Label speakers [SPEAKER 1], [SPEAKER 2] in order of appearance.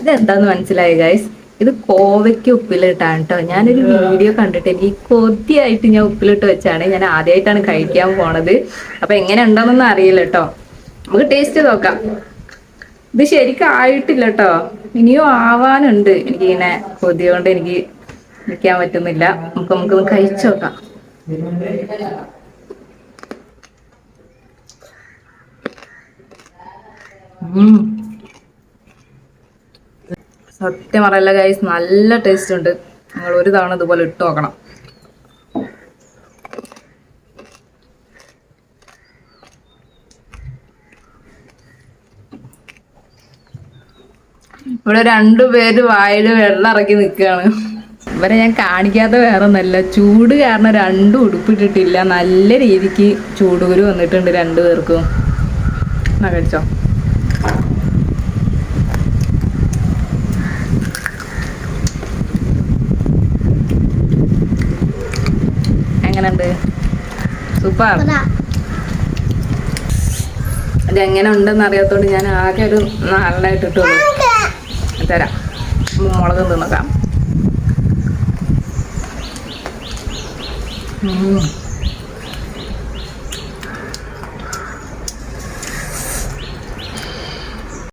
[SPEAKER 1] ഇതെന്താന്ന് മനസ്സിലായി ഗൈസ്, ഇത് കോവയ്ക്ക് ഉപ്പിലിട്ടാണ് കേട്ടോ. ഞാനൊരു വീഡിയോ കണ്ടിട്ട് എനിക്ക് കൊതിയായിട്ട് ഞാൻ ഉപ്പിലിട്ട് വെച്ചാണ്. ഞാൻ ആദ്യമായിട്ടാണ് കഴിക്കാൻ പോണത്. അപ്പൊ എങ്ങനെ ഉണ്ടെന്നൊന്നും അറിയില്ല കേട്ടോ. നമുക്ക് ടേസ്റ്റ് നോക്കാം. ഇത് ശരിക്കും ആയിട്ടില്ല കേട്ടോ, ഇനിയും ആവാനുണ്ട്. എനിക്കിങ്ങനെ കൊതി കൊണ്ട് എനിക്ക് നിൽക്കാൻ പറ്റുന്നില്ല. നമുക്കൊന്ന് കഴിച്ചു നോക്കാം. സത്യം പറയല്ല ഗൈസ്, നല്ല ടേസ്റ്റ് ഉണ്ട്. നിങ്ങൾ ഒരു തവണ ഇതുപോലെ ഇട്ട് നോക്കണം. ഇവിടെ രണ്ടുപേര് വായിൽ വെള്ളം ഇറക്കി നിൽക്കുകയാണ്. ഇവരെ ഞാൻ കാണിക്കാത്ത വേറെ ഒന്നല്ല, ചൂട് കാരണം രണ്ടും ഉടുപ്പിട്ടിട്ടില്ല. നല്ല രീതിക്ക് ചൂടുകുരു വന്നിട്ടുണ്ട് രണ്ടുപേർക്കും. എന്നാ കഴിച്ചോ. എങ്ങനെയുണ്ട്? സൂപ്പർ. ഇതെങ്ങനെ ഉണ്ടെന്ന് അറിയാത്തോണ്ട് ഞാൻ ആകെ ഒരു 4 ഇട്ടിട്ടുള്ളൂ. തരാം, മുളക് തിന്നക്കാം.